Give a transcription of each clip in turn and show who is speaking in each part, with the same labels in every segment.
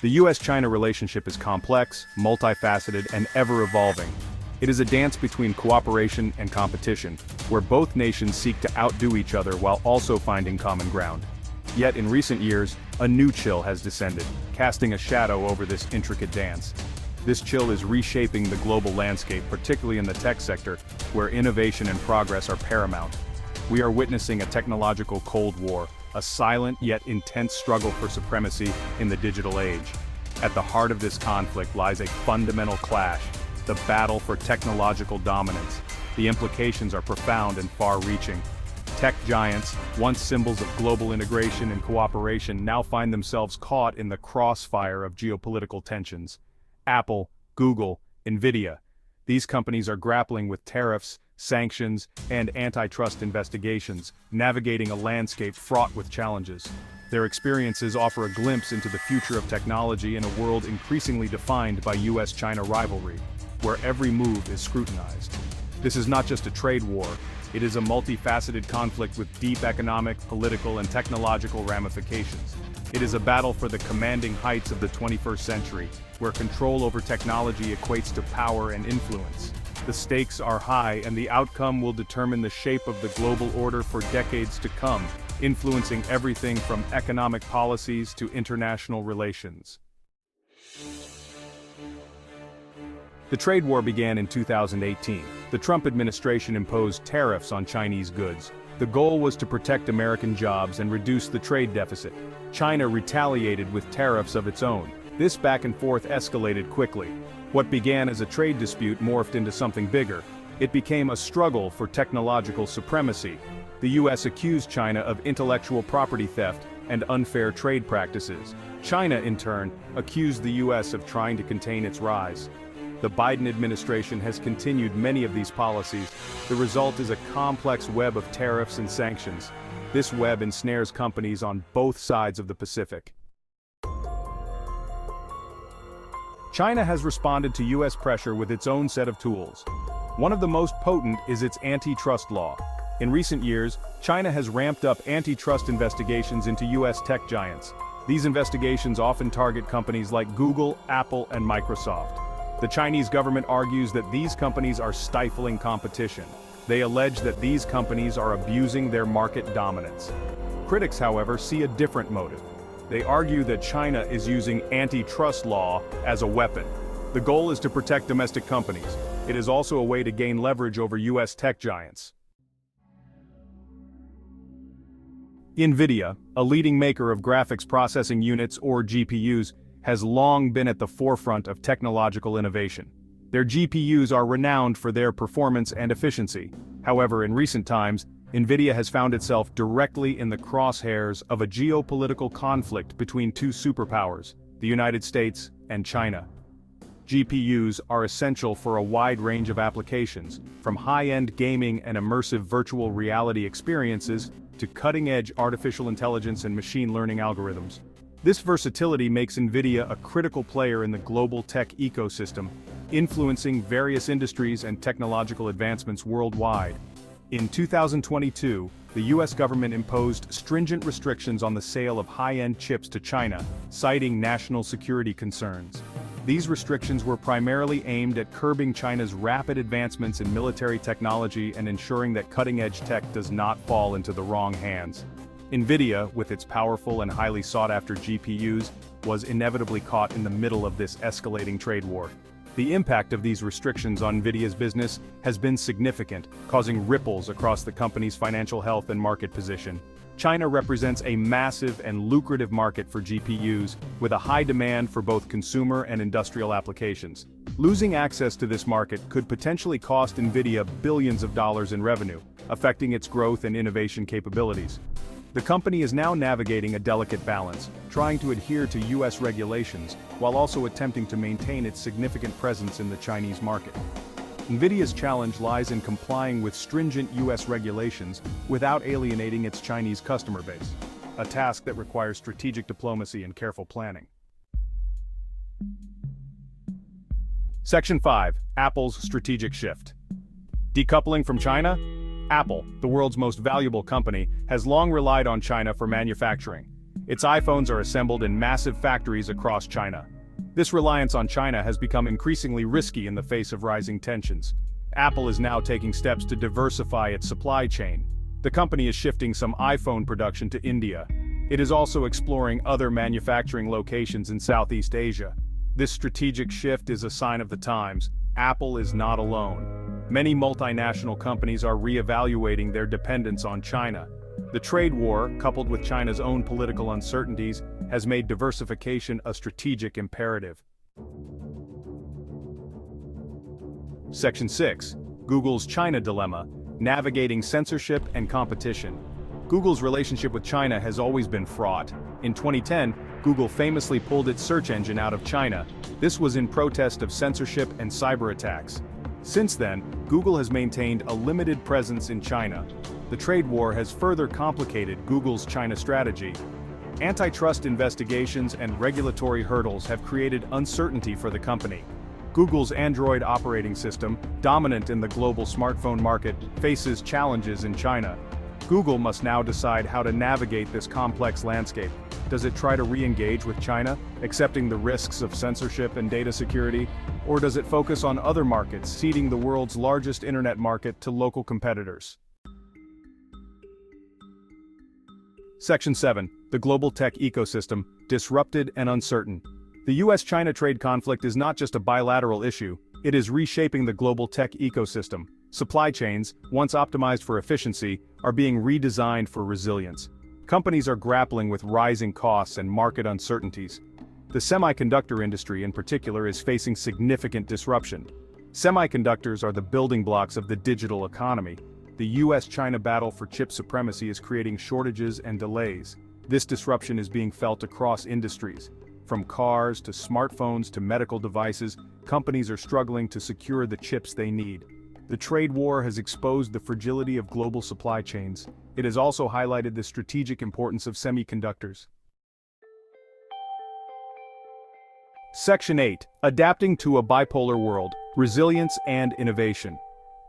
Speaker 1: The US-China relationship is complex, multifaceted, and ever-evolving. It is a dance between cooperation and competition, where both nations seek to outdo each other while also finding common ground. Yet in recent years, a new chill has descended, casting a shadow over this intricate dance. This chill is reshaping the global landscape, particularly in the tech sector, where innovation and progress are paramount. We are witnessing a technological Cold War, a silent yet intense struggle for supremacy in the digital age. At the heart of this conflict lies a fundamental clash, the battle for technological dominance. The implications are profound and far-reaching. Tech giants, once symbols of global integration and cooperation, now find themselves caught in the crossfire of geopolitical tensions. Apple, Google, Nvidia. These companies are grappling with tariffs, sanctions, and antitrust investigations, navigating a landscape fraught with challenges. Their experiences offer a glimpse into the future of technology in a world increasingly defined by US-China rivalry, where every move is scrutinized. This is not just a trade war, it is a multifaceted conflict with deep economic, political, and technological ramifications. It is a battle for the commanding heights of the 21st century, where control over technology equates to power and influence. The stakes are high, and the outcome will determine the shape of the global order for decades to come, influencing everything from economic policies to international relations. The trade war began in 2018. The Trump administration imposed tariffs on Chinese goods. The goal was to protect American jobs and reduce the trade deficit. China retaliated with tariffs of its own. This back and forth escalated quickly. What began as a trade dispute morphed into something bigger. It became a struggle for technological supremacy. The US accused China of intellectual property theft and unfair trade practices. China, in turn, accused the US of trying to contain its rise. The Biden administration has continued many of these policies. The result is a complex web of tariffs and sanctions. This web ensnares companies on both sides of the Pacific. China has responded to US pressure with its own set of tools. One of the most potent is its antitrust law. In recent years, China has ramped up antitrust investigations into US tech giants. These investigations often target companies like Google, Apple, and Microsoft. The Chinese government argues that these companies are stifling competition. They allege that these companies are abusing their market dominance. Critics, however, see a different motive. They argue that China is using antitrust law as a weapon. The goal is to protect domestic companies. It is also a way to gain leverage over US tech giants. Nvidia, a leading maker of graphics processing units or GPUs, has long been at the forefront of technological innovation. Their GPUs are renowned for their performance and efficiency. However, in recent times, Nvidia has found itself directly in the crosshairs of a geopolitical conflict between two superpowers, the United States and China. GPUs are essential for a wide range of applications, from high-end gaming and immersive virtual reality experiences to cutting-edge artificial intelligence and machine learning algorithms. This versatility makes Nvidia a critical player in the global tech ecosystem, influencing various industries and technological advancements worldwide. In 2022, the US government imposed stringent restrictions on the sale of high-end chips to China, citing national security concerns. These restrictions were primarily aimed at curbing China's rapid advancements in military technology and ensuring that cutting-edge tech does not fall into the wrong hands. Nvidia, with its powerful and highly sought-after GPUs, was inevitably caught in the middle of this escalating trade war. The impact of these restrictions on Nvidia's business has been significant, causing ripples across the company's financial health and market position. China represents a massive and lucrative market for GPUs, with a high demand for both consumer and industrial applications. Losing access to this market could potentially cost Nvidia billions of dollars in revenue, affecting its growth and innovation capabilities. The company is now navigating a delicate balance, trying to adhere to US regulations, while also attempting to maintain its significant presence in the Chinese market. Nvidia's challenge lies in complying with stringent US regulations without alienating its Chinese customer base, a task that requires strategic diplomacy and careful planning. Section 5. Apple's strategic shift. Decoupling from China? Apple, the world's most valuable company, has long relied on China for manufacturing. Its iPhones are assembled in massive factories across China. This reliance on China has become increasingly risky in the face of rising tensions. Apple is now taking steps to diversify its supply chain. The company is shifting some iPhone production to India. It is also exploring other manufacturing locations in Southeast Asia. This strategic shift is a sign of the times. Apple is not alone. Many multinational companies are re-evaluating their dependence on China. The trade war, coupled with China's own political uncertainties, has made diversification a strategic imperative. Section 6. Google's China Dilemma: Navigating Censorship and Competition. Google's relationship with China has always been fraught. In 2010, Google famously pulled its search engine out of China. This was in protest of censorship and cyber attacks. Since then, Google has maintained a limited presence in China. The trade war has further complicated Google's China strategy. Antitrust investigations and regulatory hurdles have created uncertainty for the company. Google's Android operating system, dominant in the global smartphone market, faces challenges in China. Google must now decide how to navigate this complex landscape. Does it try to re-engage with China, accepting the risks of censorship and data security? Or does it focus on other markets, ceding the world's largest internet market to local competitors? Section 7. The Global Tech Ecosystem: Disrupted and Uncertain. The US-China trade conflict is not just a bilateral issue, it is reshaping the global tech ecosystem. Supply chains, once optimized for efficiency, are being redesigned for resilience. Companies are grappling with rising costs and market uncertainties. The semiconductor industry in particular is facing significant disruption. Semiconductors are the building blocks of the digital economy. The US-China battle for chip supremacy is creating shortages and delays. This disruption is being felt across industries. From cars to smartphones to medical devices, companies are struggling to secure the chips they need. The trade war has exposed the fragility of global supply chains. It has also highlighted the strategic importance of semiconductors. Section 8. Adapting to a bipolar world: Resilience and Innovation.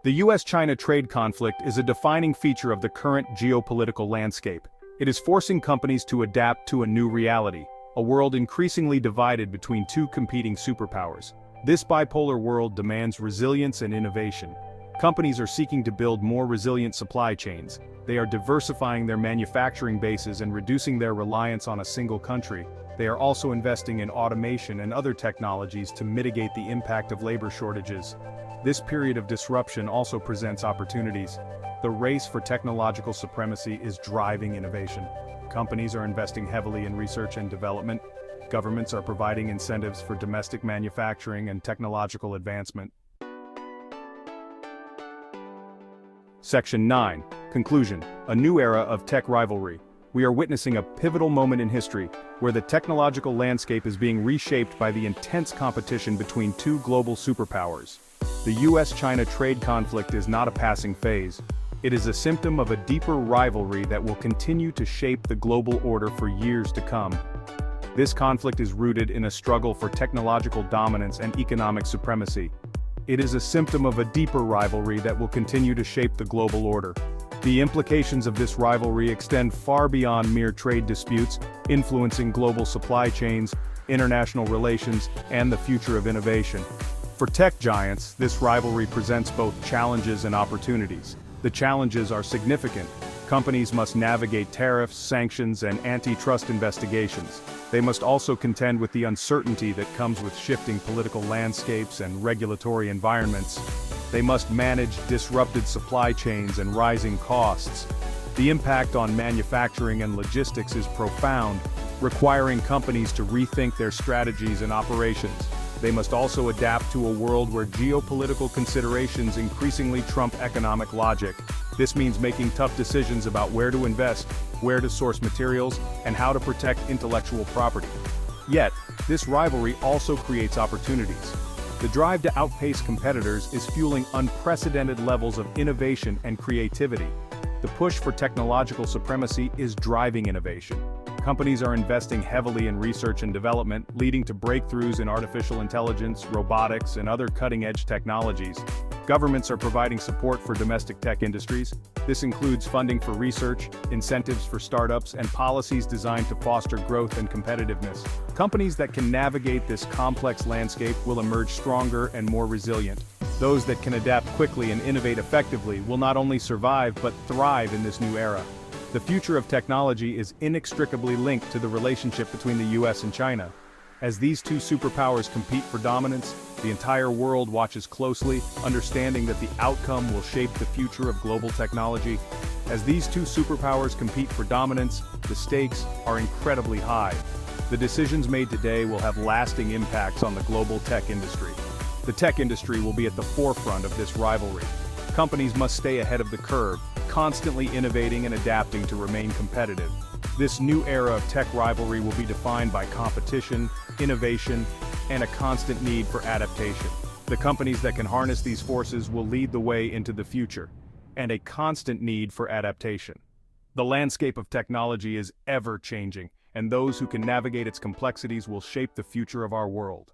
Speaker 1: The US-China trade conflict is a defining feature of the current geopolitical landscape. It is forcing companies to adapt to a new reality, a world increasingly divided between two competing superpowers. This bipolar world demands resilience and innovation. Companies are seeking to build more resilient supply chains. They are diversifying their manufacturing bases and reducing their reliance on a single country. They are also investing in automation and other technologies to mitigate the impact of labor shortages. This period of disruption also presents opportunities. The race for technological supremacy is driving innovation. Companies are investing heavily in research and development. Governments are providing incentives for domestic manufacturing and technological advancement. Section 9. Conclusion: A new era of tech rivalry. We are witnessing a pivotal moment in history, where the technological landscape is being reshaped by the intense competition between two global superpowers. The US-China trade conflict is not a passing phase. It is a symptom of a deeper rivalry that will continue to shape the global order for years to come. This conflict is rooted in a struggle for technological dominance and economic supremacy. It is a symptom of a deeper rivalry that will continue to shape the global order. The implications of this rivalry extend far beyond mere trade disputes, influencing global supply chains, international relations, and the future of innovation. For tech giants, this rivalry presents both challenges and opportunities. The challenges are significant. Companies must navigate tariffs, sanctions, and antitrust investigations. They must also contend with the uncertainty that comes with shifting political landscapes and regulatory environments. They must manage disrupted supply chains and rising costs. The impact on manufacturing and logistics is profound, requiring companies to rethink their strategies and operations. They must also adapt to a world where geopolitical considerations increasingly trump economic logic. This means making tough decisions about where to invest, where to source materials, and how to protect intellectual property. Yet, this rivalry also creates opportunities. The drive to outpace competitors is fueling unprecedented levels of innovation and creativity. The push for technological supremacy is driving innovation. Companies are investing heavily in research and development, leading to breakthroughs in artificial intelligence, robotics, and other cutting-edge technologies. Governments are providing support for domestic tech industries. This includes funding for research, incentives for startups, and policies designed to foster growth and competitiveness. Companies that can navigate this complex landscape will emerge stronger and more resilient. Those that can adapt quickly and innovate effectively will not only survive but thrive in this new era. The future of technology is inextricably linked to the relationship between the US and China. As these two superpowers compete for dominance, the entire world watches closely, understanding that the outcome will shape the future of global technology. As these two superpowers compete for dominance, the stakes are incredibly high. The decisions made today will have lasting impacts on the global tech industry. The tech industry will be at the forefront of this rivalry. Companies must stay ahead of the curve, constantly innovating and adapting to remain competitive. This new era of tech rivalry will be defined by competition, innovation, and a constant need for adaptation. The companies that can harness these forces will lead the way into the future, and a constant need for adaptation. The landscape of technology is ever changing, and those who can navigate its complexities will shape the future of our world.